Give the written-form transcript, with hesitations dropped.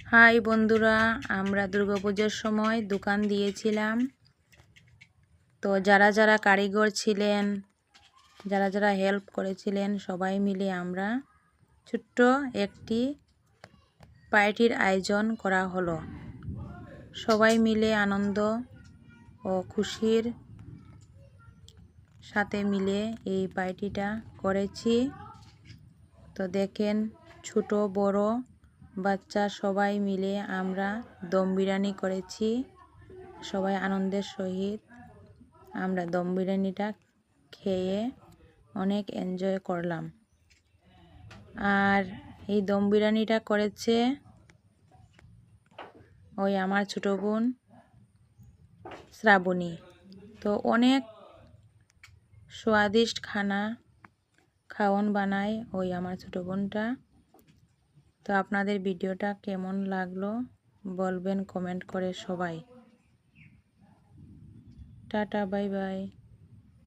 High বন্ধুরা, আমরা দুর্গাপুজোর সময় দোকান দিয়েছিলাম। তো যারা যারা কারিগর ছিলেন, যারা যারা হেল্প করেছিলেন, সবাই মিলে আমরা ছোট্ট একটি পার্টির আয়োজন করা হলো। সবাই মিলে আনন্দ ও খুশির সাথে মিলে এই পার্টিটা করেছি। তো দেখেন, ছোট বড় বাচ্চা সবাই মিলে আমরা দম বিরিয়ানি করেছি। সবাই আনন্দের সহিত আমরা দম বিরিয়ানিটা খেয়ে অনেক এনজয় করলাম। আর এই দম বিরিয়ানিটা করেছে ওই আমার ছোট বোন শ্রাবণী। তো অনেক স্বাদিষ্ট খাওয়ান বানায় ওই আমার ছোট বোনটা। তো আপনাদের ভিডিওটা কেমন লাগলো বলবেন কমেন্ট করে সবাই। Tata, bye bye.